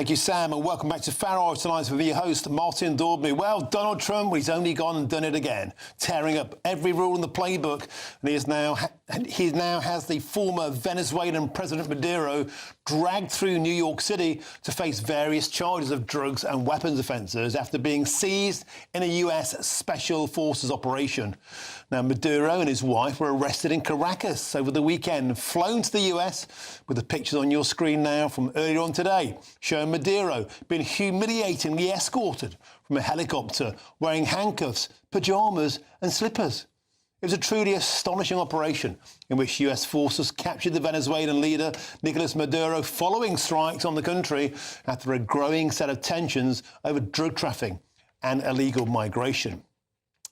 Thank you, Sam, and welcome back to Farage Tonight with your host, Martin Daubney. Well, Donald Trump, well, he's only gone and done it again, tearing up every rule in the playbook, and he now has the former Venezuelan President Maduro dragged through New York City to face various charges of drugs and weapons offences after being seized in a US Special Forces operation. Now, Maduro and his wife were arrested in Caracas over the weekend, flown to the US, with the pictures on your screen now from earlier on today, showing Maduro being humiliatingly escorted from a helicopter, wearing handcuffs, pyjamas and slippers. It was a truly astonishing operation in which US forces captured the Venezuelan leader, Nicholas Maduro, following strikes on the country after a growing set of tensions over drug trafficking and illegal migration.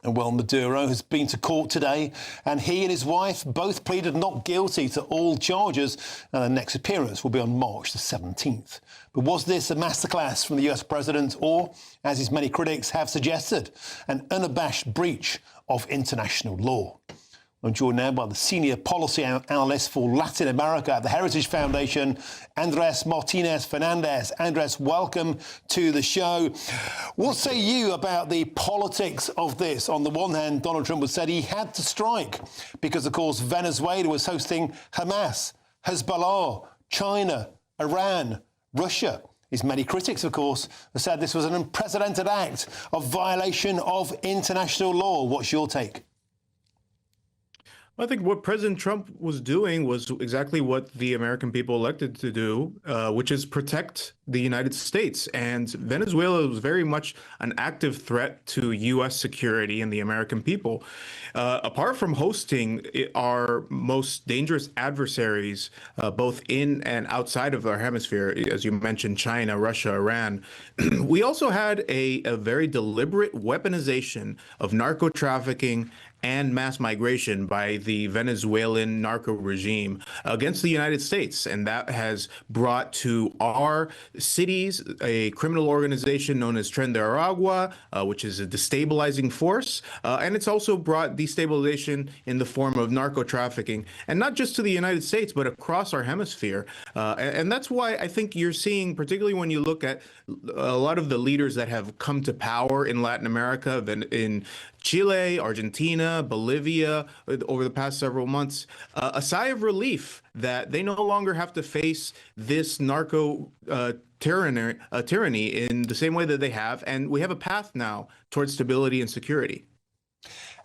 And well, Maduro has been to court today, and he and his wife both pleaded not guilty to all charges, and their next appearance will be on March the 17th. But was this a masterclass from the US president, or, as his many critics have suggested, an unabashed breach of international law? I'm joined now by the Senior Policy Analyst for Latin America at the Heritage Foundation, Andres Martinez Fernandez. Andres, welcome to the show. What say you about the politics of this? On the one hand, Donald Trump has said he had to strike because, of course, Venezuela was hosting Hamas, Hezbollah, China, Iran, Russia. His many critics, of course, have said this was an unprecedented act of violation of international law. What's your take? I think what President Trump was doing was exactly what the American people elected to do, which is protect the United States. And Venezuela was very much an active threat to U.S. security and the American people. Apart from hosting our most dangerous adversaries, both in and outside of our hemisphere, as you mentioned, China, Russia, Iran, we also had a very deliberate weaponization of narco trafficking and mass migration by the Venezuelan narco regime against the United States. And that has brought to our cities a criminal organization known as Tren de Aragua, which is a destabilizing force. And it's also brought destabilization in the form of narco trafficking, and not just to the United States, but across our hemisphere. And that's why I think you're seeing, particularly when you look at a lot of the leaders that have come to power in Latin America, in Chile, Argentina, Bolivia, over the past several months, a sigh of relief that they no longer have to face this narco tyranny in the same way that they have. And we have a path now towards stability and security.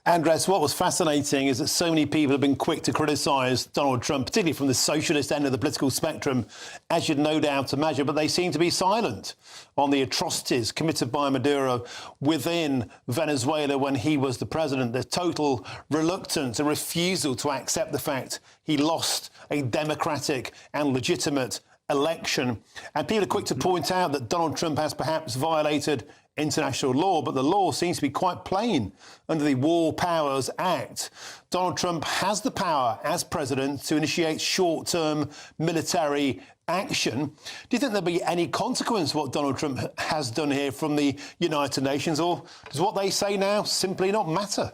Andres, what was fascinating is that so many people have been quick to criticise Donald Trump, particularly from the socialist end of the political spectrum, as you'd no doubt imagine, but they seem to be silent on the atrocities committed by Maduro within Venezuela when he was the president. There's total reluctance, a refusal to accept the fact he lost a democratic and legitimate election. And people are quick to point out that Donald Trump has perhaps violated international law, but the law seems to be quite plain under the War Powers Act. Donald Trump has the power as president to initiate short-term military action. Do you think there'll be any consequence of what Donald Trump has done here from the United Nations, or does what they say now simply not matter?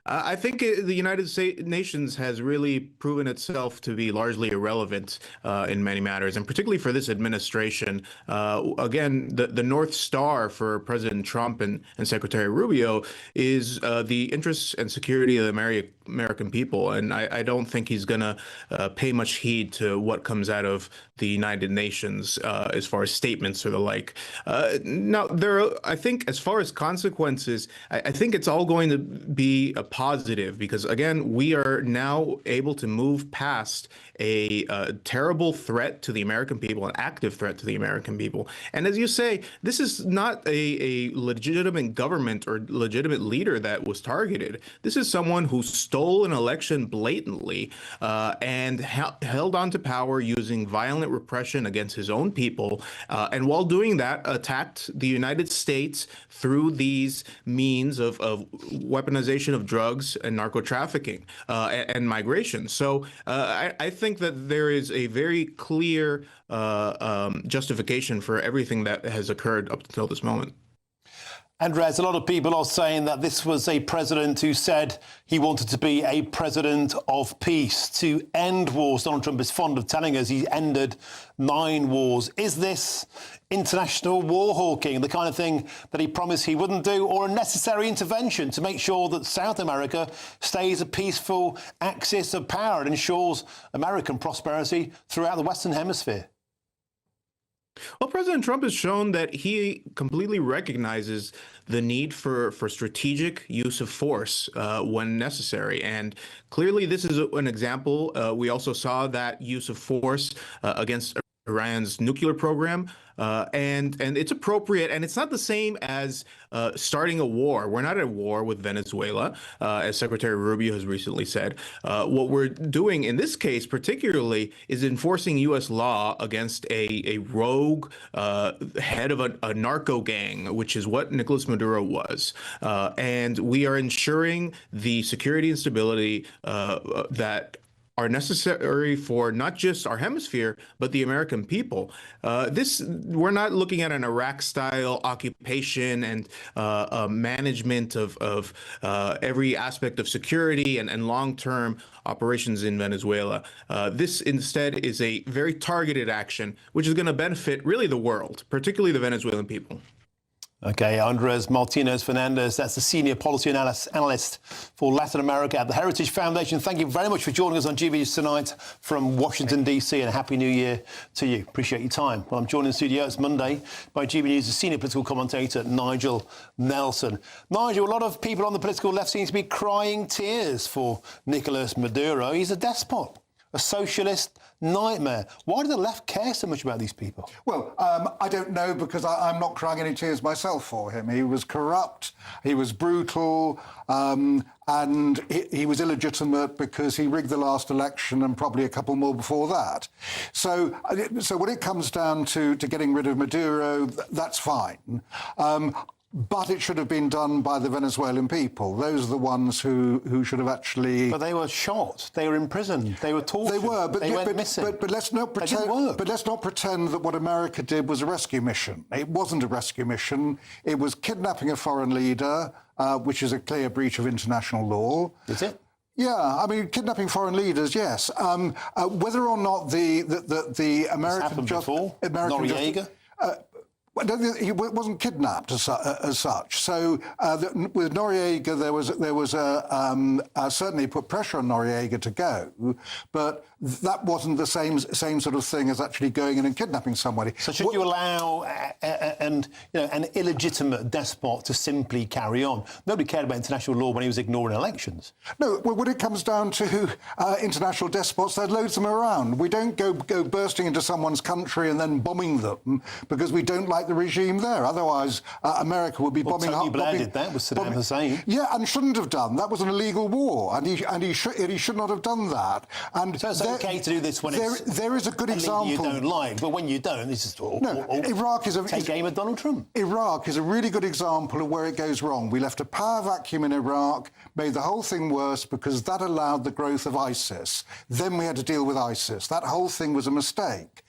I think the United Nations has really proven itself to be largely irrelevant in many matters, and particularly for this administration. Again, the North Star for President Trump and Secretary Rubio is the interests and security of the American people. And I don't think he's going to pay much heed to what comes out of the United Nations as far as statements or the like. Now, I think as far as consequences, I think it's all going to be a positive because, again, we are now able to move past a terrible threat to the American people, an active threat to the American people. And as you say, this is not a legitimate government or legitimate leader that was targeted. This is someone who stole an election blatantly and held on to power using violent repression against his own people. And while doing that, attacked the United States through these means of weaponization of drugs and narco trafficking and migration. So I think that there is a very clear justification for everything that has occurred up until this moment. Andres, a lot of people are saying that this was a president who said he wanted to be a president of peace, to end wars. Donald Trump is fond of telling us he ended 9 wars. Is this international war hawking, the kind of thing that he promised he wouldn't do, or a necessary intervention to make sure that South America stays a peaceful axis of power and ensures American prosperity throughout the Western Hemisphere? Well, President Trump has shown that he completely recognizes the need for strategic use of force when necessary. And clearly, this is an example. We also saw that use of force against Iran's nuclear program. And it's appropriate, and it's not the same as starting a war. We're not at war with Venezuela, as Secretary Rubio has recently said. What we're doing in this case, particularly, is enforcing U.S. law against a rogue head of a narco gang, which is what Nicholas Maduro was. And we are ensuring the security and stability that are necessary for not just our hemisphere, but the American people. We're not looking at an Iraq-style occupation and management of every aspect of security and long-term operations in Venezuela. This instead is a very targeted action, which is going to benefit really the world, particularly the Venezuelan people. OK, Andres Martinez-Fernandez, that's the Senior Policy Analyst for Latin America at the Heritage Foundation. Thank you very much for joining us on GBNews tonight from Washington, D.C., and a Happy New Year to you. Appreciate your time. Well, I'm joined in the studio, it's Monday, by GBNews' Senior Political Commentator, Nigel Nelson. Nigel, a lot of people on the political left seem to be crying tears for Nicholas Maduro. He's a despot, a socialist nightmare. Why do the left care so much about these people? Well, I don't know, because I'm not crying any tears myself for him. He was corrupt, he was brutal, and he was illegitimate because he rigged the last election and probably a couple more before that. So when it comes down to getting rid of Maduro, that's fine. But it should have been done by the Venezuelan people. Those are the ones who should have actually. But they were shot. They were imprisoned. They were tortured. They were, but they went missing. But let's not pretend. But let's not pretend that what America did was a rescue mission. It wasn't a rescue mission. It was kidnapping a foreign leader, which is a clear breach of international law. Is it? Yeah, I mean, kidnapping foreign leaders, yes. Whether or not the American Noriega. He wasn't kidnapped as such. So with Noriega, there was certainly put pressure on Noriega to go, but that wasn't the same sort of thing as actually going in and kidnapping somebody. So should you allow an illegitimate despot to simply carry on? Nobody cared about international law when he was ignoring elections. No, when it comes down to international despots, there's loads of them around. We don't go bursting into someone's country and then bombing them because we don't like the regime there. Otherwise, America would be bombing. Tony Blair did that with Saddam Hussein. Yeah, and shouldn't have done. That was an illegal war, and he should not have done that. And so it's okay to do this when there is a good example you don't like, but when you don't, this is Iraq is take aim at Donald Trump. Iraq is a really good example of where it goes wrong. We left a power vacuum in Iraq, made the whole thing worse because that allowed the growth of ISIS. Then we had to deal with ISIS. That whole thing was a mistake.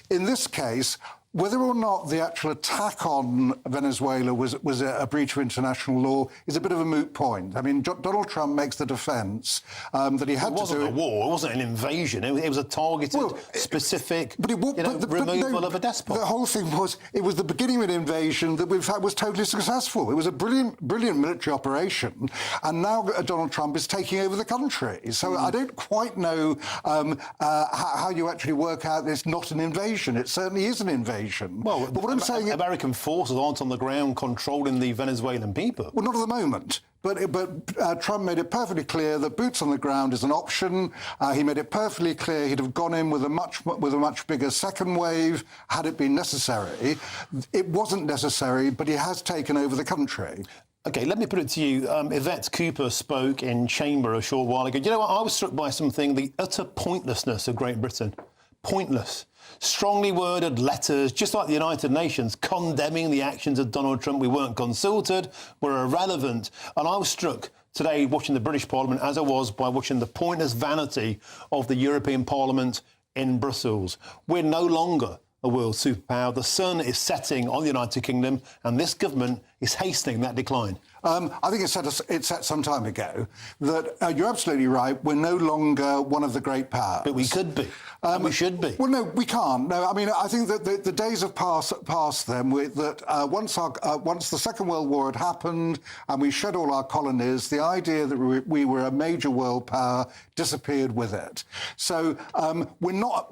In this case, whether or not the actual attack on Venezuela was a breach of international law is a bit of a moot point. I mean, Donald Trump makes the defence that he had to do. It wasn't a war. It wasn't an invasion. It was a targeted, specific removal of a despot. The whole thing was, it was the beginning of an invasion that, in fact, was totally successful. It was a brilliant military operation, and now Donald Trump is taking over the country. So I don't quite know how you actually work out it's not an invasion. It certainly is an invasion. Well, but what I'm saying, American forces aren't on the ground controlling the Venezuelan people. Well, not at the moment. But Trump made it perfectly clear that boots on the ground is an option. He made it perfectly clear he'd have gone in with a much bigger second wave had it been necessary. It wasn't necessary, but he has taken over the country. OK, let me put it to you. Yvette Cooper spoke in Chamber a short while ago. You know what? I was struck by something, the utter pointlessness of Great Britain. Pointless. Strongly worded letters, just like the United Nations, condemning the actions of Donald Trump. We weren't consulted, we're irrelevant. And I was struck today watching the British Parliament, as I was by watching the pointless vanity of the European Parliament in Brussels. We're no longer a world superpower. The sun is setting on the United Kingdom, and this government is hastening that decline? I think it's set some time ago that you're absolutely right. We're no longer one of the great powers. But we could be. And we should be. Well, no, we can't. No, I mean, I think that the days have passed then once the Second World War had happened and we shed all our colonies, the idea that we were a major world power disappeared with it. So we're not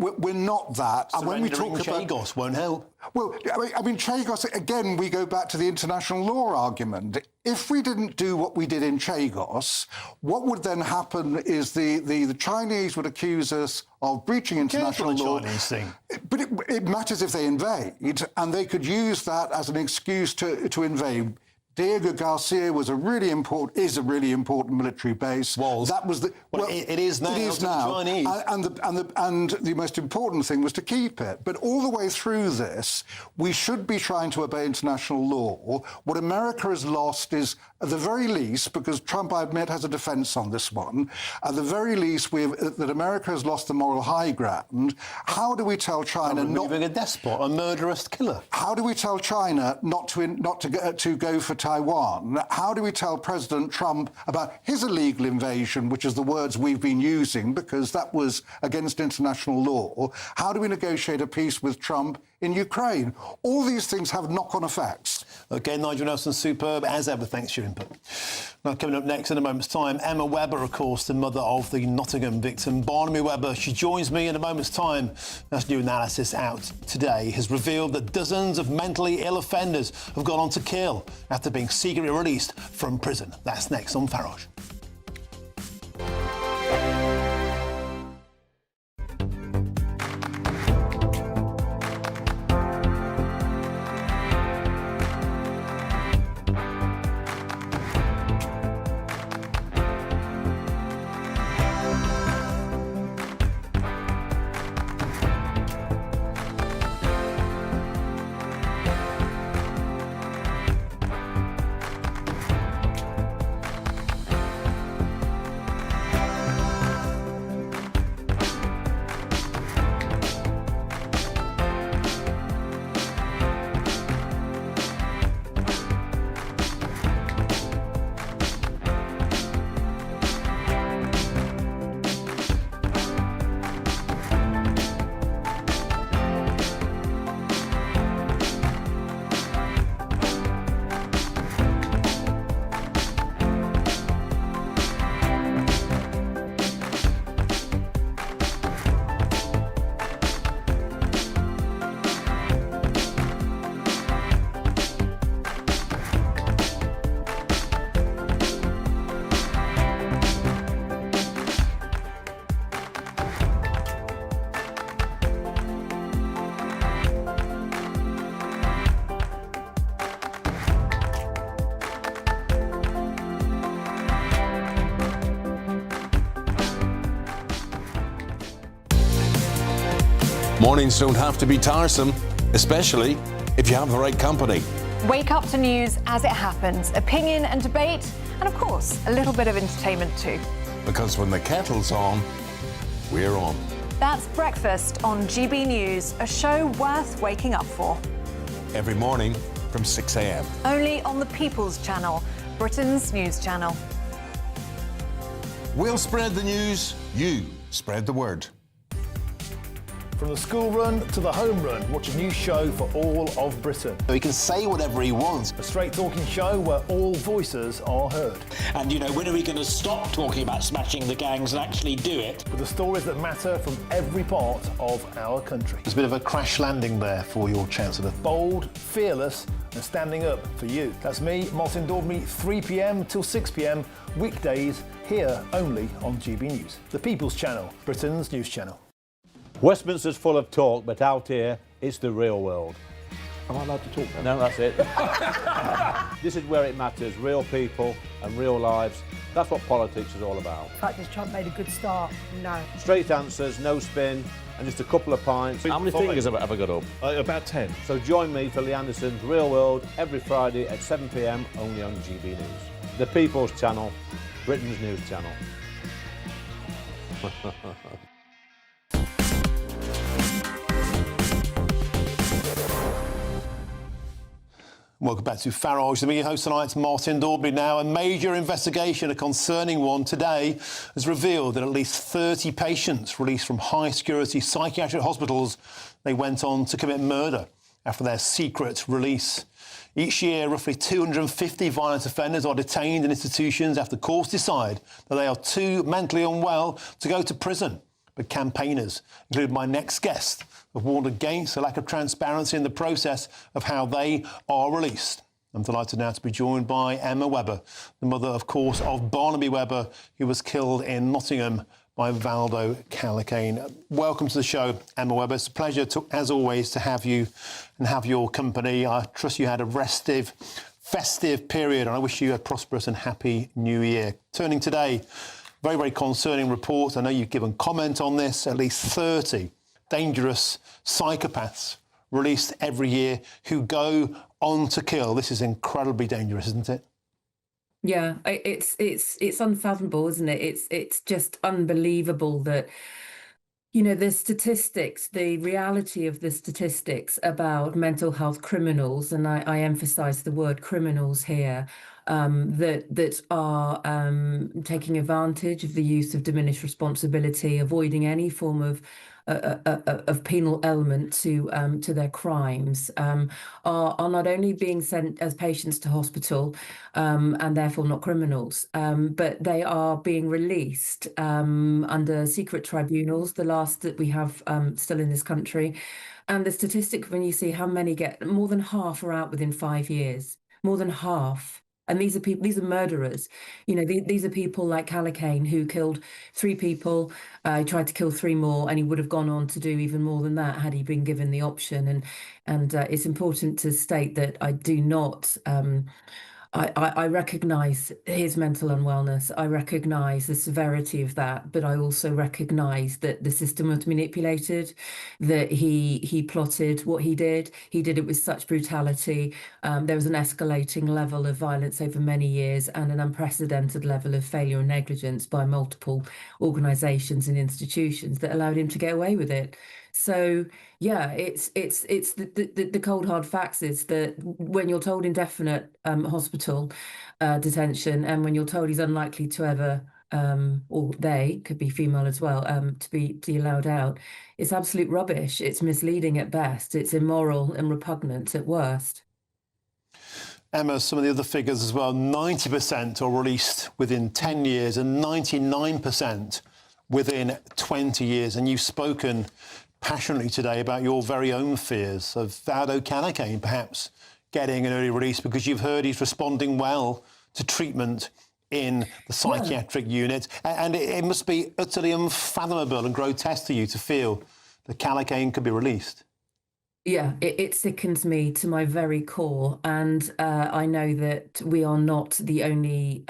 that. And when we talk about Chagos won't help. Well, I mean, Chagos, again, we go back to the international law argument. If we didn't do what we did in Chagos, what would then happen is the Chinese would accuse us of breaching international law. Chinese thing. But it matters if they invade, and they could use that as an excuse to invade. Diego Garcia is a really important military base. That was the it is now. It is now. Chinese. And the most important thing was to keep it. But all the way through this, we should be trying to obey international law. What America has lost is, at the very least, because Trump, I admit, has a defence on this one. At the very least, that America has lost the moral high ground. How do we tell China not being a despot, a murderous killer? How do we tell China not to go for Taiwan? How do we tell President Trump about his illegal invasion, which is the words we've been using because that was against international law? How do we negotiate a peace with Trump in Ukraine? All these things have knock-on effects. OK, Nigel Nelson, superb as ever. Thanks for your input. Now, coming up next in a moment's time, Emma Webber, of course, the mother of the Nottingham victim, Barnaby Webber. She joins me in a moment's time. That's new analysis out today has revealed that dozens of mentally ill offenders have gone on to kill after being secretly released from prison. That's next on Farage. Mornings don't have to be tiresome, especially if you have the right company. Wake up to news as it happens, opinion and debate, and of course, a little bit of entertainment too. Because when the kettle's on, we're on. That's Breakfast on GB News, a show worth waking up for. Every morning from 6 a.m. Only on the People's Channel, Britain's news channel. We'll spread the news, you spread the word. From the school run to the home run, watch a new show for all of Britain. He can say whatever he wants. A straight-talking show where all voices are heard. And, you know, when are we going to stop talking about smashing the gangs and actually do it? With the stories that matter from every part of our country. There's a bit of a crash landing there for your Chancellor. Bold, fearless and standing up for you. That's me, Martin Daubney, 3 p.m. till 6 p.m, weekdays, here only on GB News. The People's Channel, Britain's news channel. Westminster's full of talk, but out here, it's the real world. Am I allowed to talk then? No, that's it. This is where it matters, real people and real lives. That's what politics is all about. In fact, has Trump made a good start? No. Straight answers, no spin, and just a couple of pints. How many fingers have I got up? About 10. So join me for Lee Anderson's Real World every Friday at 7 p.m, only on GB News. The People's Channel, Britain's news channel. Welcome back to Farage. The media host tonight's Martin Daubney. Now, a major investigation, a concerning one today, has revealed that at least 30 patients released from high-security psychiatric hospitals, they went on to commit murder after their secret release. Each year, roughly 250 violent offenders are detained in institutions after courts decide that they are too mentally unwell to go to prison. But campaigners, including my next guest, have warned against the lack of transparency in the process of how they are released. I'm delighted now to be joined by Emma Webber, the mother, of course, of Barnaby Webber, who was killed in Nottingham by Valdo Callicane. Welcome to the show, Emma Webber. It's a pleasure, as always, to have you and have your company. I trust you had a festive period, and I wish you a prosperous and happy new year. Turning today, very, very concerning report. I know you've given comment on this. At least 30 dangerous psychopaths released every year who go on to kill. This is incredibly dangerous, isn't it? Yeah, it's unfathomable, isn't it? It's just unbelievable that, you know, the statistics, the reality of the statistics about mental health criminals, and I emphasize the word criminals here, that are taking advantage of the use of diminished responsibility, avoiding any form of penal element to their crimes, are not only being sent as patients to hospital and therefore not criminals, but they are being released under secret tribunals, the last that we have still in this country. And the statistic, when you see how many get, more than half are out within 5 years, more than half. And these are people, these are murderers. You know, these are people like Callicane, who killed 3 people, tried to kill 3 more, and he would have gone on to do even more than that had he been given the option. And it's important to state that I do not. I recognise his mental unwellness. I recognise the severity of that, but I also recognise that the system was manipulated, that he plotted what he did. He did it with such brutality. There was an escalating level of violence over many years and an unprecedented level of failure and negligence by multiple organisations and institutions that allowed him to get away with it. So yeah, it's the cold hard facts is that when you're told indefinite hospital detention, and when you're told he's unlikely to ever or they could be female as well to be allowed out, it's absolute rubbish. It's misleading at best. It's immoral and repugnant at worst. Emma, some of the other figures as well, 90% are released within 10 years and 99% within 20 years. And you've spoken passionately today about your very own fears of Valdo Callicane perhaps getting an early release, because you've heard he's responding well to treatment in the psychiatric unit. And it must be utterly unfathomable and grotesque to you to feel that Callicane could be released. Yeah, it sickens me to my very core. And I know that we are not the only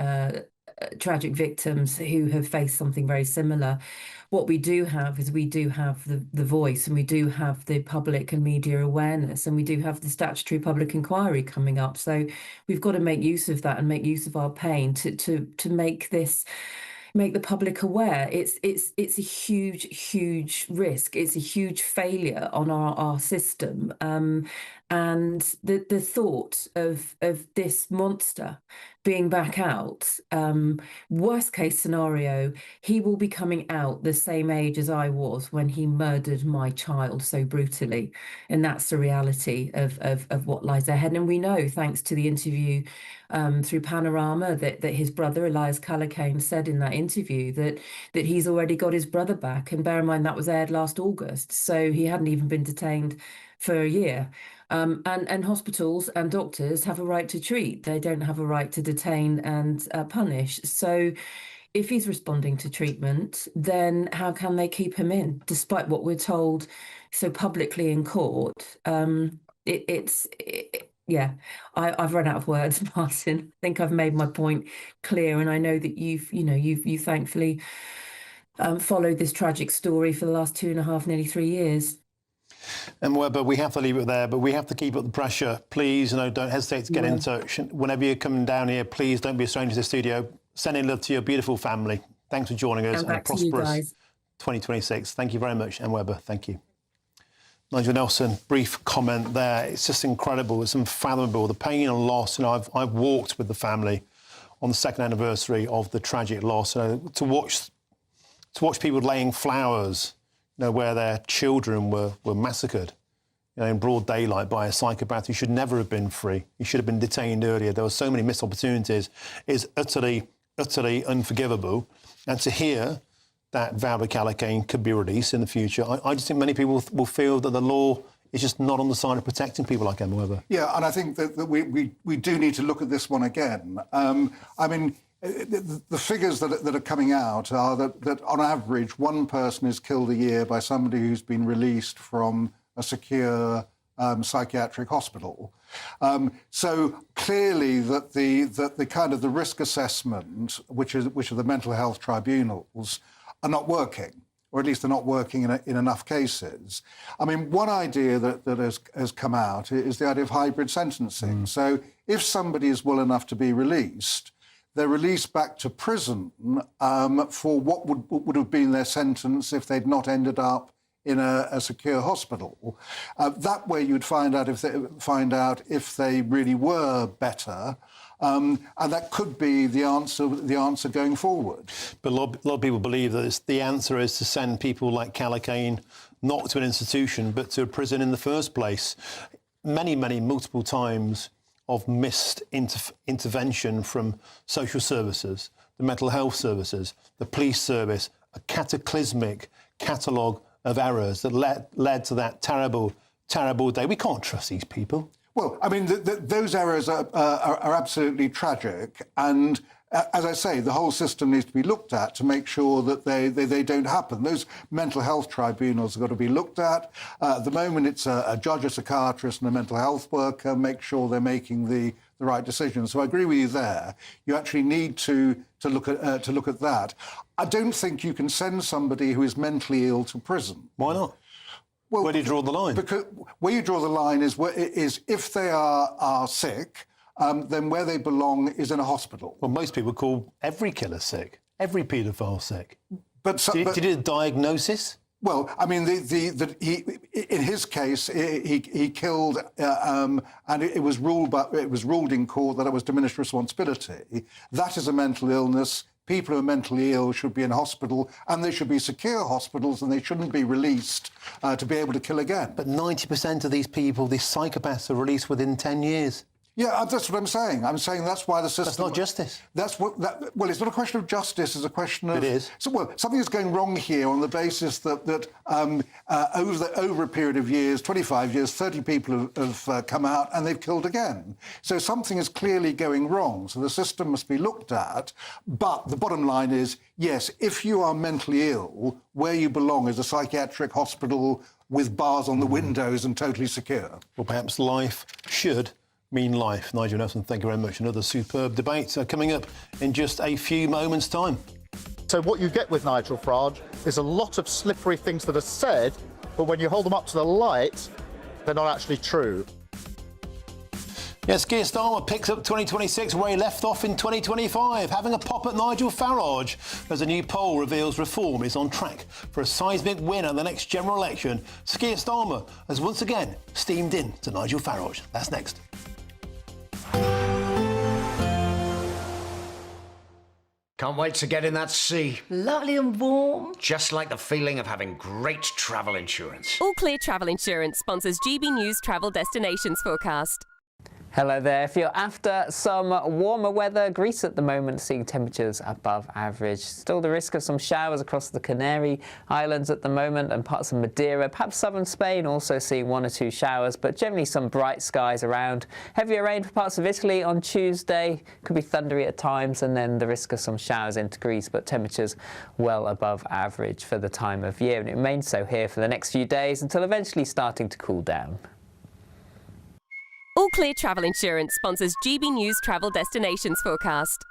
tragic victims who have faced something very similar. What we do have is we do have the voice, and we do have the public and media awareness, and we do have the statutory public inquiry coming up. So we've got to make use of that and make use of our pain to make the public aware. It's a huge risk. It's a huge failure on our system. And the thought of this monster being back out, worst case scenario, he will be coming out the same age as I was when he murdered my child so brutally. And that's the reality of what lies ahead. And we know, thanks to the interview through Panorama, that his brother, Elias Callicane, said in that interview that he's already got his brother back. And bear in mind, that was aired last August. So he hadn't even been detained for a year. And hospitals and doctors have a right to treat. They don't have a right to detain and punish. So if he's responding to treatment, then how can they keep him in, despite what we're told so publicly in court? Yeah, I've run out of words, Martin. I think I've made my point clear, and I know that you've thankfully followed this tragic story for the last 2.5, nearly 3 years. And Webber, we have to leave it there, but we have to keep up the pressure. Please, don't hesitate to get in touch. Whenever you're coming down here, please don't be a stranger to the studio. Sending love to your beautiful family. Thanks for joining us, and a prosperous 2026. Thank you very much, Emma Webber. Thank you. Nigel Nelson, brief comment there. It's just incredible. It's unfathomable. The pain and loss. I've walked with the family on the second anniversary of the tragic loss. To watch people laying flowers, where their children were massacred, in broad daylight by a psychopath who should never have been free. He should have been detained earlier. There were so many missed opportunities. It's utterly unforgivable. And to hear that Valerie Callaghan could be released in the future, I just think many people will feel that the law is just not on the side of protecting people like Emma Webber. Yeah, and I think that we do need to look at this one again. I mean, the figures that are coming out are that on average, one person is killed a year by somebody who's been released from a secure psychiatric hospital. So clearly that the kind of the risk assessment, which are the mental health tribunals, are not working, or at least they're not working in enough cases. I mean, one idea that has come out is the idea of hybrid sentencing. So if somebody is well enough to be released, they're released back to prison for what would have been their sentence if they'd not ended up in a secure hospital. That way you'd find out if they really were better, and that could be the answer going forward. But a lot of people believe that the answer is to send people like Callaghan not to an institution but to a prison in the first place. Multiple times of missed intervention from social services, the mental health services, the police service, a cataclysmic catalogue of errors that led to that terrible day. We can't trust these people. Well, I mean, those errors are absolutely tragic, and as I say, the whole system needs to be looked at to make sure that they don't happen. Those mental health tribunals have got to be looked at. At the moment, it's a judge, a psychiatrist, and a mental health worker make sure they're making the right decisions. So I agree with you there. You actually need to look at that. I don't think you can send somebody who is mentally ill to prison. Why not? Well, where do you draw the line? Because where you draw the line is if they are sick, then where they belong is in a hospital. Well, most people call every killer sick, every paedophile sick. But did you do a diagnosis? Well, I mean, in his case, he killed, and it was ruled in court that it was diminished responsibility. That is a mental illness. People who are mentally ill should be in hospital, and they should be secure hospitals, and they shouldn't be released to be able to kill again. But 90% of these people, these psychopaths, are released within 10 years. Yeah, that's what I'm saying. I'm saying that's why the system... That's not justice. Well, it's not a question of justice, it's a question of... It is. So, something is going wrong here on the basis that over a period of years, 25 years, 30 people have come out and they've killed again. So something is clearly going wrong. So the system must be looked at. But the bottom line is, yes, if you are mentally ill, where you belong is a psychiatric hospital with bars on the windows and totally secure. Well, perhaps life should mean life. Nigel Nelson, thank you very much. Another superb debate coming up in just a few moments' time. So what you get with Nigel Farage is a lot of slippery things that are said, but when you hold them up to the light, they're not actually true. Yes, Keir Starmer picks up 2026 where he left off in 2025, having a pop at Nigel Farage as a new poll reveals Reform is on track for a seismic win at the next general election. Keir Starmer has once again steamed in to Nigel Farage. That's next. Can't wait to get in that sea. Lovely and warm. Just like the feeling of having great travel insurance. All Clear Travel Insurance sponsors GBNews travel destinations forecast. Hello there. If you're after some warmer weather, Greece at the moment seeing temperatures above average. Still the risk of some showers across the Canary Islands at the moment and parts of Madeira. Perhaps southern Spain also seeing 1 or 2 showers, but generally some bright skies around. Heavier rain for parts of Italy on Tuesday. Could be thundery at times, and then the risk of some showers into Greece, but temperatures well above average for the time of year. And it remains so here for the next few days until eventually starting to cool down. All Clear Travel Insurance sponsors GBNews travel destinations forecast.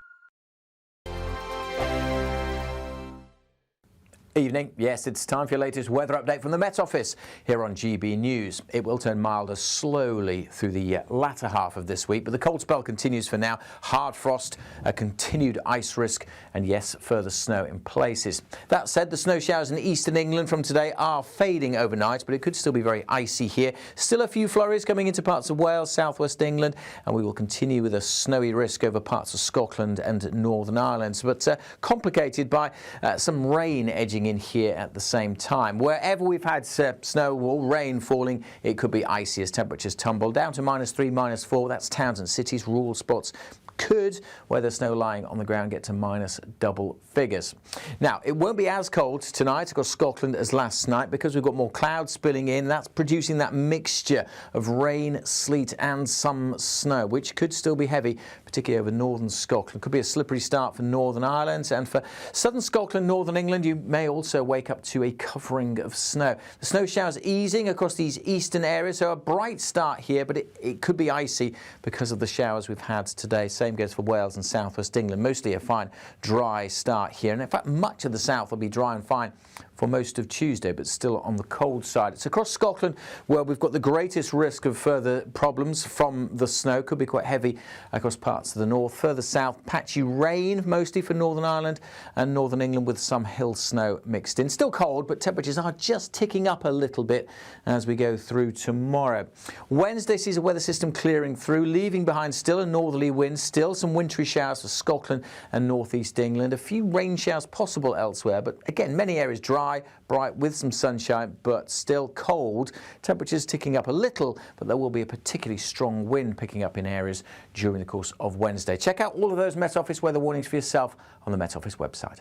Evening. Yes, it's time for your latest weather update from the Met Office here on GB News. It will turn milder slowly through the latter half of this week, but the cold spell continues for now. Hard frost, a continued ice risk, and yes, further snow in places. That said, the snow showers in eastern England from today are fading overnight, but it could still be very icy here. Still a few flurries coming into parts of Wales, southwest England, and we will continue with a snowy risk over parts of Scotland and Northern Ireland, but complicated by some rain edging in here at the same time. Wherever we've had snow or rain falling, it could be icy as temperatures tumble down to -3, -4. That's towns and cities. Rural spots could, where there's snow lying on the ground, get to minus double figures. Now, it won't be as cold tonight across Scotland as last night because we've got more clouds spilling in. That's producing that mixture of rain, sleet and some snow, which could still be heavy, particularly over northern Scotland. Could be a slippery start for Northern Ireland, and for southern Scotland, northern England, you may also wake up to a covering of snow. The snow showers easing across these eastern areas, so a bright start here, but it could be icy because of the showers we've had today. Same goes for Wales and southwest England. Mostly a fine dry start here, and in fact much of the south will be dry and fine for most of Tuesday, but still on the cold side. It's across Scotland where we've got the greatest risk of further problems from the snow. Could be quite heavy across parts of the north. Further south, patchy rain mostly for Northern Ireland and Northern England with some hill snow mixed in. Still cold, but temperatures are just ticking up a little bit as we go through tomorrow. Wednesday sees a weather system clearing through, leaving behind still a northerly wind, still some wintry showers for Scotland and northeast England. A few rain showers possible elsewhere, but again, many areas dry, bright with some sunshine, but still cold. Temperatures ticking up a little, but there will be a particularly strong wind picking up in areas during the course of Wednesday. Check out all of those Met Office weather warnings for yourself on the Met Office website.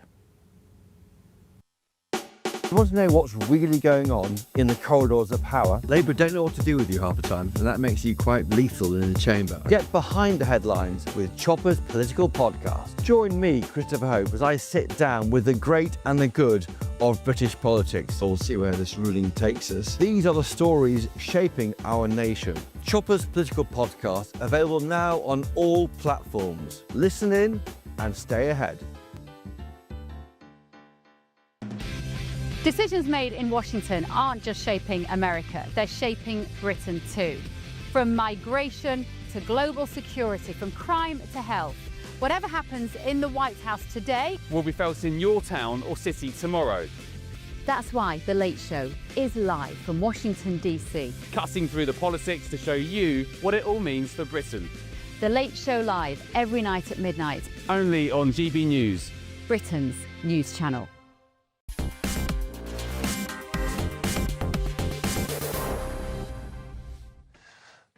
You want to know what's really going on in the corridors of power? Labour don't know what to do with you half the time, and that makes you quite lethal in the chamber. Get behind the headlines with Chopper's Political Podcast. Join me, Christopher Hope, as I sit down with the great and the good of British politics. We'll see where this ruling takes us. These are the stories shaping our nation. Chopper's Political Podcast, available now on all platforms. Listen in and stay ahead. Decisions made in Washington aren't just shaping America, they're shaping Britain too. From migration to global security, from crime to health. Whatever happens in the White House today will be felt in your town or city tomorrow. That's why The Late Show is live from Washington, DC. Cutting through the politics to show you what it all means for Britain. The Late Show live every night at midnight. Only on GB News, Britain's news channel.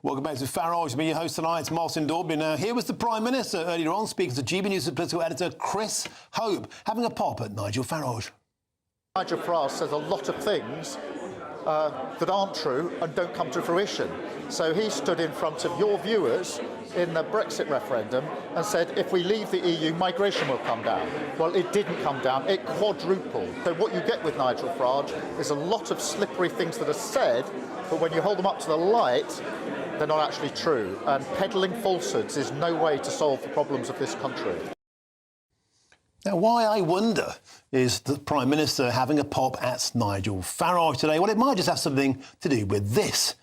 Welcome back to Farage. Me, your host tonight, it's Martin Daubney. Now, here was the Prime Minister earlier on speaking to GB News political editor Chris Hope, having a pop at Nigel Farage. Nigel Farage says a lot of things that aren't true and don't come to fruition. So he stood in front of your viewers in the Brexit referendum and said, if we leave the EU, migration will come down. Well, it didn't come down, it quadrupled. So what you get with Nigel Farage is a lot of slippery things that are said, but when you hold them up to the light, they're not actually true. And peddling falsehoods is no way to solve the problems of this country. Now, why, I wonder, is the Prime Minister having a pop at Nigel Farage today? Well, it might just have something to do with this.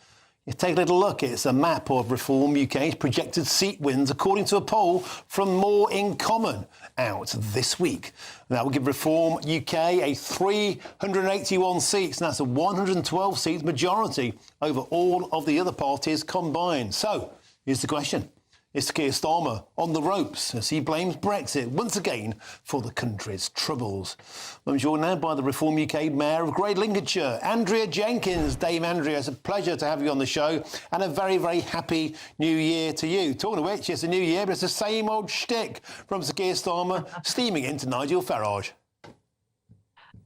You take a little look. It's a map of Reform UK's projected seat wins according to a poll from More in Common out this week. That will give Reform UK a 381 seats, and that's a 112 seats majority over all of the other parties combined. So, here's the question. Is Keir Starmer on the ropes as he blames Brexit once again for the country's troubles? I'm joined now by the Reform UK Mayor of Great Lincolnshire, Andrea Jenkins. Dame Andrea, it's a pleasure to have you on the show, and a very, very happy New Year to you. Talking of which, it's a new year, but it's the same old shtick from Sir Keir Starmer steaming into Nigel Farage.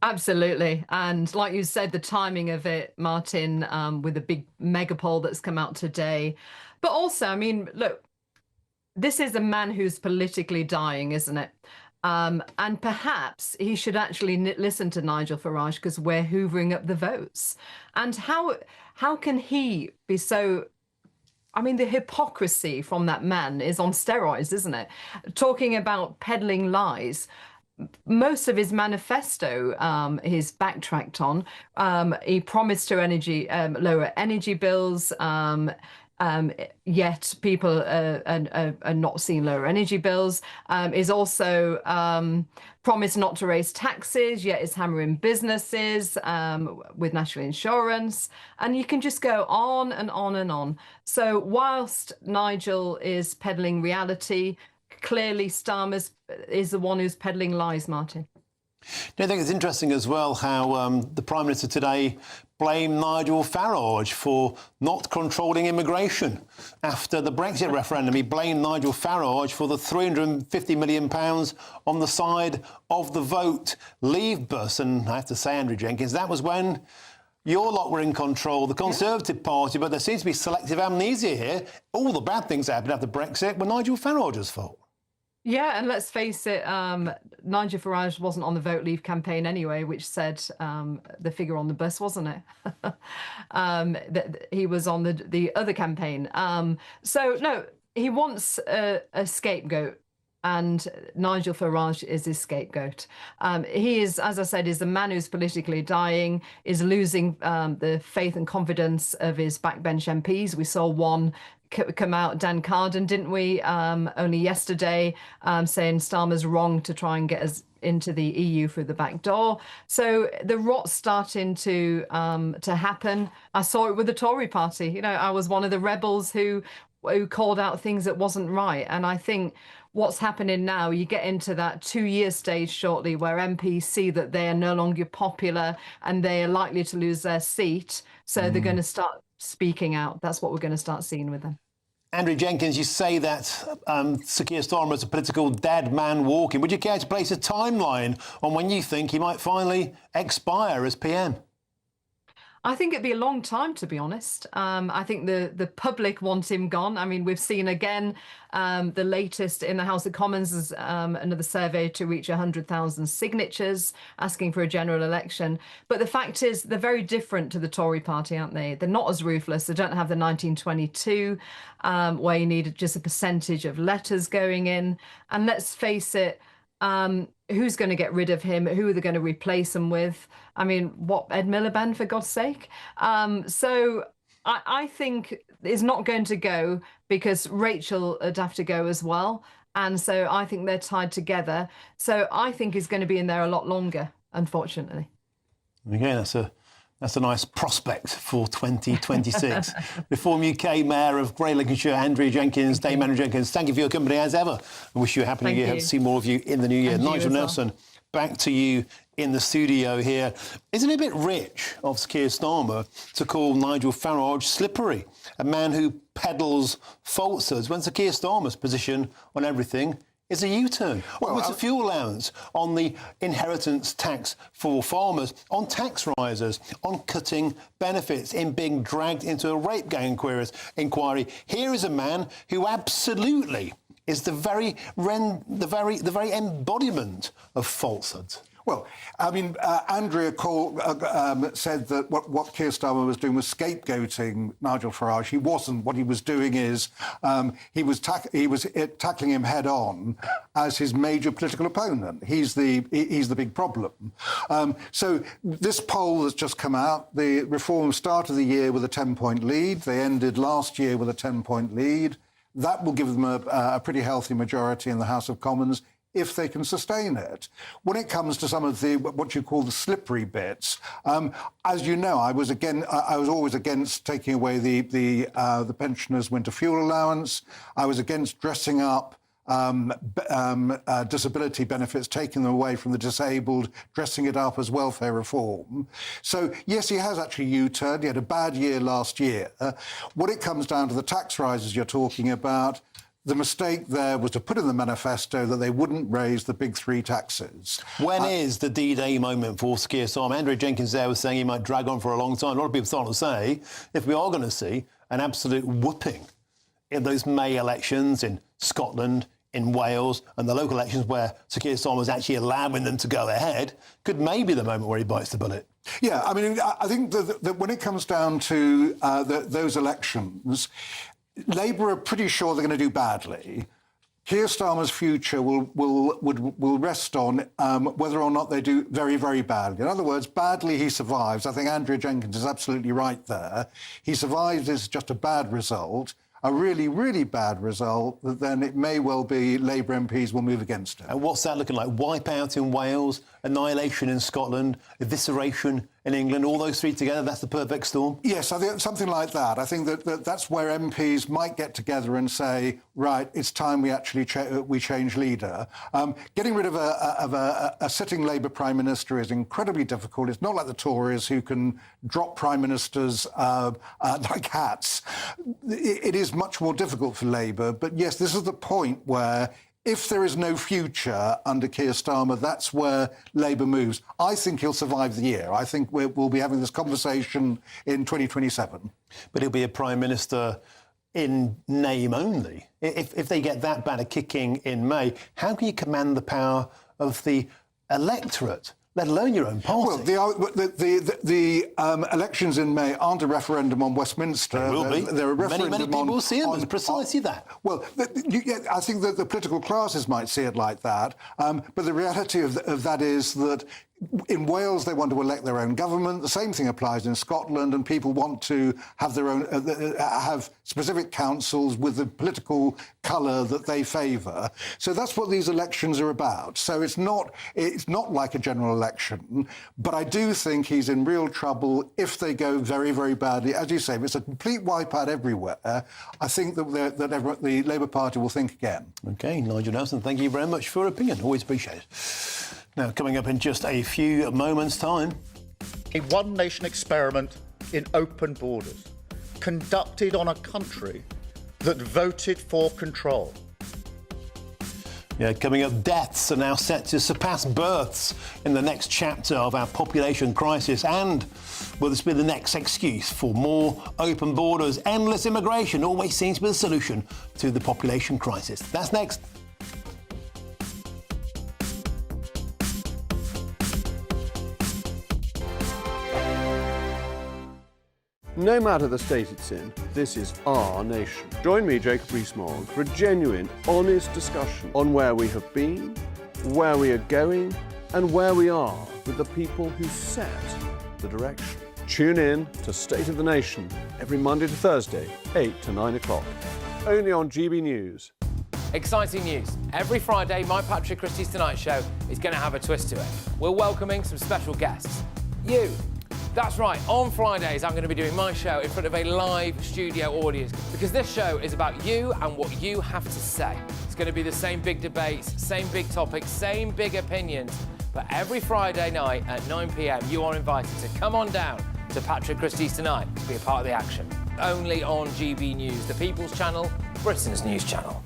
Absolutely. And like you said, the timing of it, Martin, with the big mega poll that's come out today. But also, I mean, look, this is a man who's politically dying, isn't it? And perhaps he should actually listen to Nigel Farage because we're hoovering up the votes. And how can he be so... I mean, the hypocrisy from that man is on steroids, isn't it? Talking about peddling lies. most of his manifesto he's backtracked on. He promised to lower energy bills. Yet people are not seeing lower energy bills. Is also promised not to raise taxes, yet is hammering businesses with national insurance. And you can just go on and on and on. So whilst Nigel is peddling reality, clearly Starmer is the one who's peddling lies, Martin. Do you think it's interesting as well how the Prime Minister today blamed Nigel Farage for not controlling immigration? After the Brexit referendum, he blamed Nigel Farage for the £350 million on the side of the vote leave bus. And I have to say, Andrew Jenkins, that was when your lot were in control, the Conservative Party, but there seems to be selective amnesia here. All the bad things that happened after Brexit were Nigel Farage's fault. Yeah, and let's face it, Nigel Farage wasn't on the Vote Leave campaign anyway, which said the figure on the bus, wasn't it? That he was on the other campaign. So, no, he wants a scapegoat, and Nigel Farage is his scapegoat. He is, as I said, is a man who's politically dying, is losing the faith and confidence of his backbench MPs. We saw one come out, Dan Carden, didn't we, only yesterday, saying Starmer's wrong to try and get us into the EU through the back door. So the rot's starting to happen. I saw it with the Tory party. You know, I was one of the rebels who called out things that wasn't right. And I think what's happening now, you get into that 2-year stage shortly where MPs see that they are no longer popular and they are likely to lose their seat. So they're going to start speaking out. That's what we're going to start seeing with them. Andrew Jenkins, you say that Sir Keir Starmer is a political dead man walking. Would you care to place a timeline on when you think he might finally expire as PM? I think it'd be a long time, to be honest. I think the public want him gone. I mean, we've seen again the latest in the House of Commons is another survey to reach 100,000 signatures asking for a general election. But the fact is, they're very different to the Tory party, aren't they? They're not as ruthless. They don't have the 1922 where you need just a percentage of letters going in. And let's face it, who's going to get rid of him? Who are they going to replace him with? I mean, what, Ed Miliband, for God's sake? So I think it's not going to go because Rachel would have to go as well. And so I think they're tied together. So I think he's going to be in there a lot longer, unfortunately. Again, that's a nice prospect for 2026. Reform UK Mayor of Great Lincolnshire, Andrew Jenkins. Dame Andrew Jenkins, thank you for your company as ever. I wish you a happy new year. Hope to see more of you in the new year. And Nigel Nelson, back to you in the studio here. Isn't it a bit rich of Sir Keir Starmer to call Nigel Farage slippery, a man who peddles falsehoods, when Sir Keir Starmer's position on everything is a U-turn? Well, with the fuel allowance, on the inheritance tax for farmers, on tax rises, on cutting benefits, in being dragged into a rape gang inquiry. Here is a man who absolutely is the very embodiment of falsehood. Well, I mean, Andrea said that what Keir Starmer was doing was scapegoating Nigel Farage. He wasn't. What he was doing is he was tackling him head on as his major political opponent. He's the big problem. So this poll has just come out. The Reform started the year with a 10-point lead. They ended last year with a 10-point lead. That will give them a pretty healthy majority in the House of Commons, if they can sustain it. When it comes to some of the what you call the slippery bits, as you know, I was always against taking away the pensioners' winter fuel allowance. I was against dressing up disability benefits, taking them away from the disabled, dressing it up as welfare reform. So yes, he has actually U-turned. He had a bad year last year. When it comes down to the tax rises you're talking about, the mistake there was to put in the manifesto that they wouldn't raise the big three taxes. When is the D-Day moment for Sir Keir Starmer? Andrew Jenkins there was saying he might drag on for a long time. A lot of people starting to say, if we are going to see an absolute whooping in those May elections in Scotland, in Wales, and the local elections where Sir Keir Starmer was actually allowing them to go ahead, could maybe the moment where he bites the bullet. Yeah, I mean, I think that when it comes down to those elections, Labour are pretty sure they're going to do badly. Keir Starmer's future will rest on whether or not they do very, very badly. In other words, badly he survives. I think Andrea Jenkins is absolutely right there. He survives is just a bad result. A really, really bad result, then it may well be Labour MPs will move against it. And what's that looking like? Wipeout in Wales, annihilation in Scotland, evisceration in England, all those three together, that's the perfect storm? Yes, I think something like that. I think that's where MPs might get together and say, right, it's time we actually change leader. Getting rid of a sitting Labour Prime Minister is incredibly difficult. It's not like the Tories who can drop Prime Ministers like hats. It is much more difficult for Labour. But yes, this is the point where if there is no future under Keir Starmer, that's where Labour moves. I think he'll survive the year. I think we'll be having this conversation in 2027. But he'll be a Prime Minister in name only. If they get that bad a kicking in May, how can you command the power of the electorate, let alone your own party? Well, the elections in May aren't a referendum on Westminster. They will be. They're a referendum many people will see them as precisely that. Well, I think that the political classes might see it like that. But the reality of that is that in Wales, they want to elect their own government. The same thing applies in Scotland, and people want to have their own, have specific councils with the political colour that they favour. So that's what these elections are about. So it's not like a general election. But I do think he's in real trouble if they go very, very badly. As you say, if it's a complete wipeout everywhere, I think that the Labour Party will think again. OK, Nigel Nelson, thank you very much for your opinion. Always appreciate it. Now, coming up in just a few moments' time. A one-nation experiment in open borders, conducted on a country that voted for control. Yeah, coming up, deaths are now set to surpass births in the next chapter of our population crisis. And will this be the next excuse for more open borders? Endless immigration always seems to be the solution to the population crisis. That's next. No matter the state it's in, this is our nation. Join me, Jacob Rees-Mogg, for a genuine, honest discussion on where we have been, where we are going, and where we are with the people who set the direction. Tune in to State of the Nation every Monday to Thursday, 8 to 9 o'clock, only on GB News. Exciting news. Every Friday, my Patrick Christie's Tonight Show is going to have a twist to it. We're welcoming some special guests. You. That's right, on Fridays I'm going to be doing my show in front of a live studio audience because this show is about you and what you have to say. It's going to be the same big debates, same big topics, same big opinions. But every Friday night at 9 p.m, you are invited to come on down to Patrick Christie's Tonight to be a part of the action. Only on GB News, the People's Channel, Britain's news channel.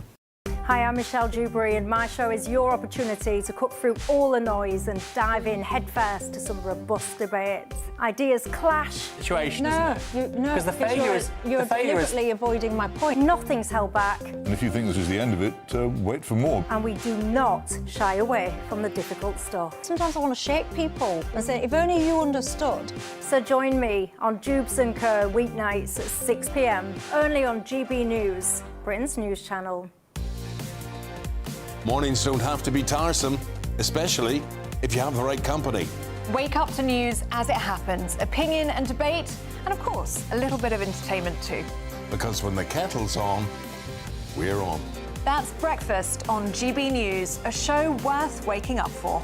Hi, I'm Michelle Dewberry, and my show is your opportunity to cut through all the noise and dive in headfirst to some robust debates. Ideas clash. Situation, no, isn't it? No, because the failure is you're deliberately avoiding my point. Nothing's held back. And if you think this is the end of it, wait for more. And we do not shy away from the difficult stuff. Sometimes I want to shake people and say, if only you understood. So join me on Jubes & Co. weeknights at 6 p.m, only on GB News, Britain's news channel. Mornings don't have to be tiresome, especially if you have the right company. Wake up to news as it happens, opinion and debate, and of course, a little bit of entertainment too. Because when the kettle's on, we're on. That's Breakfast on GB News, a show worth waking up for.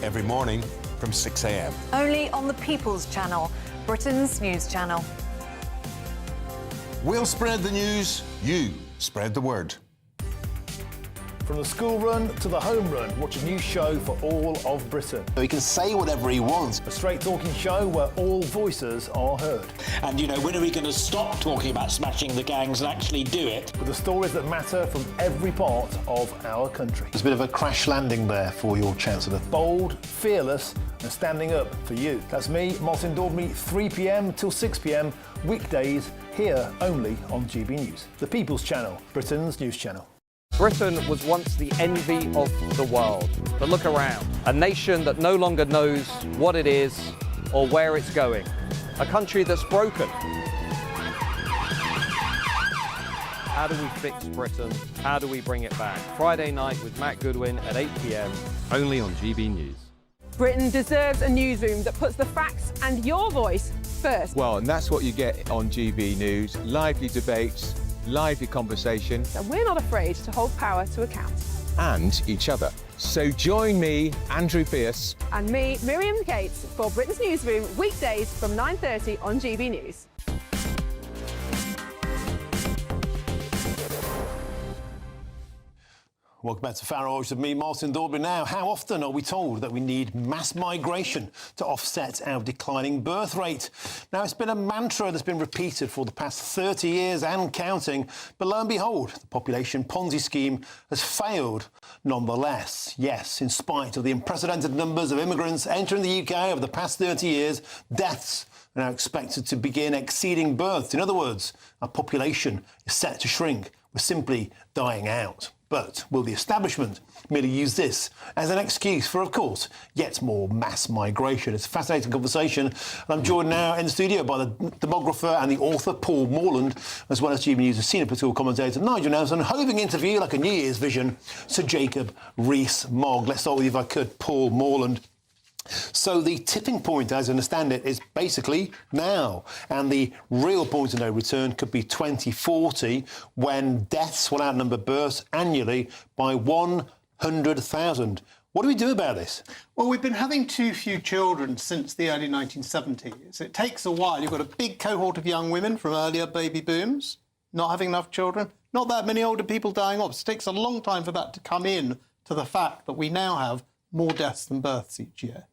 Every morning from 6 a.m. Only on the People's Channel, Britain's news channel. We'll spread the news, you spread the word. From the school run to the home run, watch a new show for all of Britain. He can say whatever he wants. A straight talking show where all voices are heard. And, you know, when are we going to stop talking about smashing the gangs and actually do it? With the stories that matter from every part of our country. There's a bit of a crash landing there for your Chancellor. Bold, fearless and standing up for you. That's me, Martin Daubney, 3 p.m. till 6 p.m, weekdays, here only on GB News. The People's Channel, Britain's news channel. Britain was once the envy of the world. But look around. A nation that no longer knows what it is or where it's going. A country that's broken. How do we fix Britain? How do we bring it back? Friday night with Matt Goodwin at 8 p.m. Only on GB News. Britain deserves a newsroom that puts the facts and your voice first. Well, and that's what you get on GB News. Lively debates, lively conversation. And we're not afraid to hold power to account. And each other. So join me, Andrew Pearce. And me, Miriam Gates, for Britain's Newsroom, weekdays from 9:30 on GB News. Welcome back to Farage with me, Martin Daubry. Now, how often are we told that we need mass migration to offset our declining birth rate? Now, it's been a mantra that's been repeated for the past 30 years and counting, but lo and behold, the population Ponzi scheme has failed nonetheless. Yes, in spite of the unprecedented numbers of immigrants entering the UK over the past 30 years, deaths are now expected to begin exceeding births. In other words, our population is set to shrink. We're simply dying out. But will the establishment merely use this as an excuse for, of course, yet more mass migration? It's a fascinating conversation. And I'm joined now in the studio by the demographer and the author, Paul Morland, as well as GB News' senior political commentator, Nigel Nelson, hoving interview like a New Year's vision, Sir Jacob Rees-Mogg. Let's start with you, if I could, Paul Morland. So the tipping point, as I understand it, is basically now. And the real point of no return could be 2040, when deaths will outnumber births annually by 100,000. What do we do about this? Well, we've been having too few children since the early 1970s. It takes a while. You've got a big cohort of young women from earlier baby booms, not having enough children, not that many older people dying off. It takes a long time for that to come in to the fact that we now have more deaths than births each year.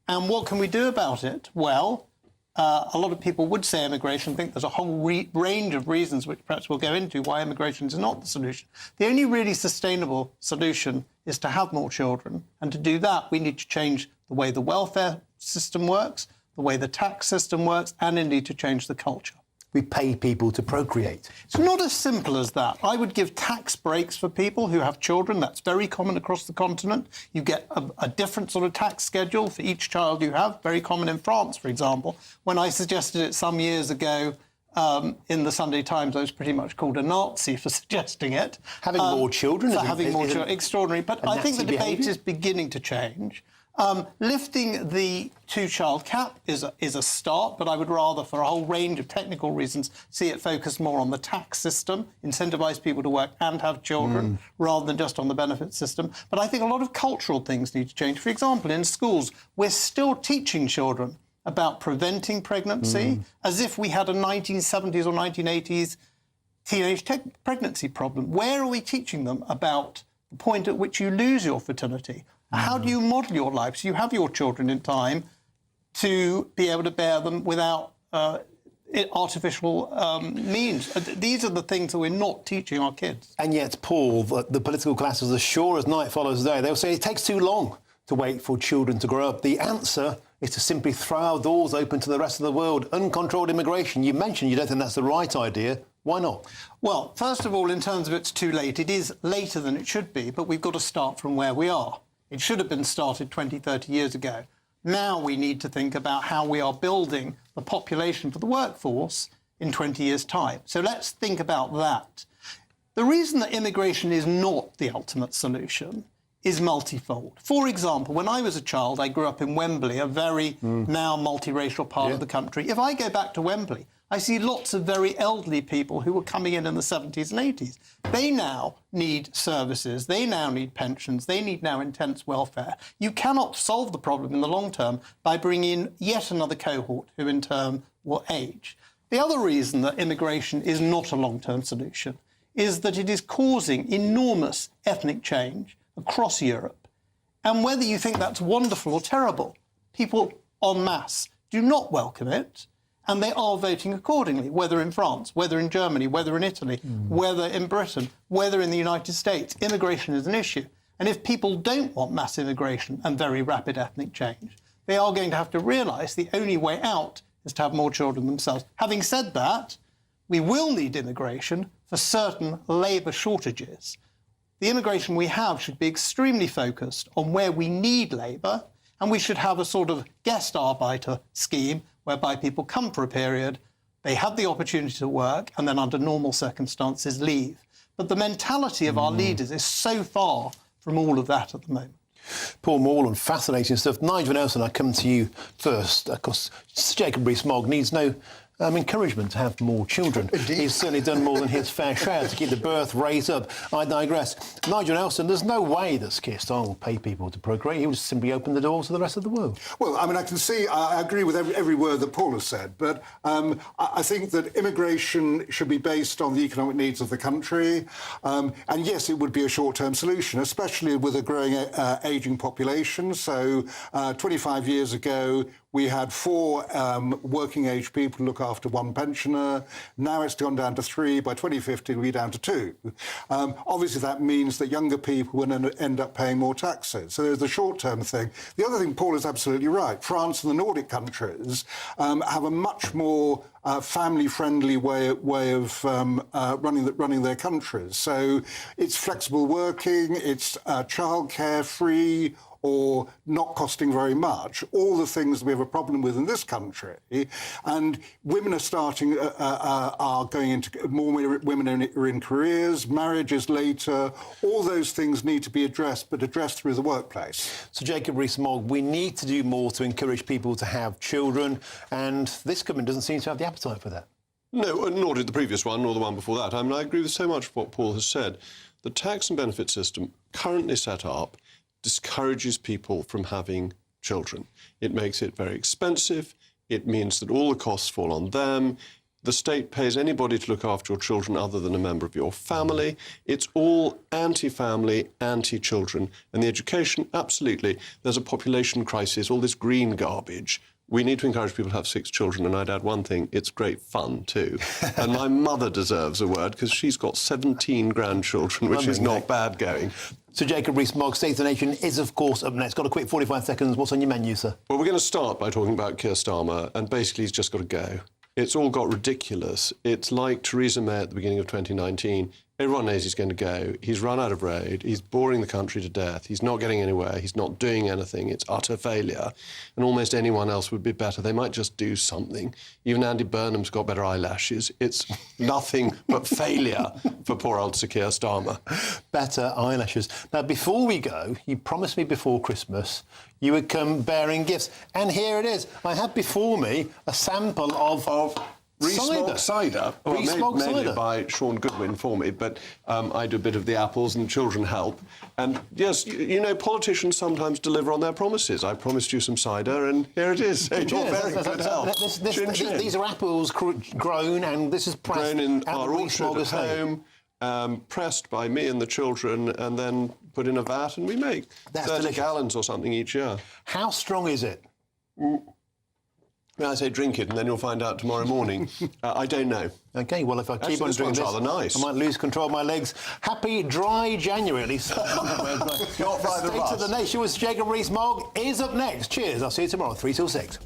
And what can we do about it? Well, a lot of people would say immigration. I think there's a whole range of reasons, which perhaps we'll go into, why immigration is not the solution. The only really sustainable solution is to have more children. And to do that, we need to change the way the welfare system works, the way the tax system works, and indeed to change the culture. We pay people to procreate. It's not as simple as that. I would give tax breaks for people who have children. That's very common across the continent. You get a different sort of tax schedule for each child you have, very common in France, for example. When I suggested it some years ago in the Sunday Times, I was pretty much called a Nazi for suggesting it. Having more children? For having more children, extraordinary. But I think the debate behaviour? is beginning to change. Lifting the two-child cap is a start, but I would rather, for a whole range of technical reasons, see it focus more on the tax system, incentivise people to work and have children, rather than just on the benefit system. But I think a lot of cultural things need to change. For example, in schools, we're still teaching children about preventing pregnancy as if we had a 1970s or 1980s teenage pregnancy problem. Where are we teaching them about the point at which you lose your fertility? How do you model your life so you have your children in time to be able to bear them without artificial means? These are the things that we're not teaching our kids. And yet, Paul, the political classes, as sure as night follows day, they'll say it takes too long to wait for children to grow up. The answer is to simply throw our doors open to the rest of the world. Uncontrolled immigration. You mentioned you don't think that's the right idea. Why not? Well, first of all, in terms of it's too late, it is later than it should be, but we've got to start from where we are. It should have been started 20, 30 years ago. Now we need to think about how we are building the population for the workforce in 20 years' time. So let's think about that. The reason that immigration is not the ultimate solution is multifold. For example, when I was a child, I grew up in Wembley, a very now multiracial part of the country. If I go back to Wembley, I see lots of very elderly people who were coming in the 70s and 80s. They now need services. They now need pensions. They need now intense welfare. You cannot solve the problem in the long term by bringing in yet another cohort who in turn will age. The other reason that immigration is not a long-term solution is that it is causing enormous ethnic change across Europe. And whether you think that's wonderful or terrible, people en masse do not welcome it. And they are voting accordingly, whether in France, whether in Germany, whether in Italy, whether in Britain, whether in the United States. Immigration is an issue. And if people don't want mass immigration and very rapid ethnic change, they are going to have to realise the only way out is to have more children themselves. Having said that, we will need immigration for certain labour shortages. The immigration we have should be extremely focused on where we need labour, and we should have a sort of Gastarbeiter scheme whereby people come for a period, They have the opportunity to work and then under normal circumstances leave. But the mentality of our leaders is so far from all of that at the moment. Paul Morland, fascinating stuff. Nigel Nelson, I come to you first. Of course, Jacob Rees-Mogg needs no encouragement to have more children. Indeed. He's certainly done more than his fair share to keep the birth rate up. I digress. Nigel Nelson, there's no way that Keir Starmer will pay people to procreate. He would simply open the doors to the rest of the world. Well, I mean, I can see, I agree with every word that Paul has said, but I think that immigration should be based on the economic needs of the country. And yes, it would be a short-term solution, especially with a growing ageing population. So 25 years ago, we had 4 working-age people look after 1 pensioner. Now it's gone down to 3. By 2050, it'll be down to 2. Obviously, that means that younger people will end up paying more taxes. So there's the short-term thing. The other thing, Paul is absolutely right. France and the Nordic countries have a much more family-friendly way of running their countries. So it's flexible working, it's childcare free, or not costing very much, all the things that we have a problem with in this country. And women are going into, more women are in careers, marriage is later, all those things need to be addressed, but addressed through the workplace. So, Jacob Rees-Mogg, we need to do more to encourage people to have children, and this government doesn't seem to have the appetite for that. No, nor did the previous one, nor the one before that. I mean, I agree with so much of what Paul has said. The tax and benefit system currently set up discourages people from having children. It makes it very expensive. It means that all the costs fall on them. The state pays anybody to look after your children other than a member of your family. It's all anti-family, anti-children. And the education, absolutely. There's a population crisis, all this green garbage. We need to encourage people to have 6 children, and I'd add one thing, it's great fun too. And my mother deserves a word, because she's got 17 grandchildren, which is not bad going. So Jacob Rees-Mogg, State of the Nation is, of course, up next. Got a quick 45 seconds. What's on your menu, sir? Well, we're going to start by talking about Keir Starmer, and basically he's just got to go. It's all got ridiculous. It's like Theresa May at the beginning of 2019. Everyone knows he's going to go. He's run out of road. He's boring the country to death. He's not getting anywhere. He's not doing anything. It's utter failure. And almost anyone else would be better. They might just do something. Even Andy Burnham's got better eyelashes. It's nothing but failure for poor old Sir Keir Starmer. Better eyelashes. Now, before we go, you promised me before Christmas you would come bearing gifts. And here it is. I have before me a sample of Rees-Mogg cider. Well, Rees-Mogg made cider. by Sean Goodwin for me, but I do a bit of the apples and children help. And yes, you know, politicians sometimes deliver on their promises. I promised you some cider, and here it is. So you're very good help. These are apples grown, and this is pressed grown in at our orchard at home, pressed by me and the children, and then put in a vat, and we make 30 gallons or something each year. How strong is it? Well, I say drink it, and then you'll find out tomorrow morning. I don't know. OK, well, if I keep on drinking this, rather nice. I might lose control of my legs. Happy dry January, at least. Not by the State of the Nation with Jacob Rees-Mogg is up next. Cheers. I'll see you tomorrow, 3 till 6.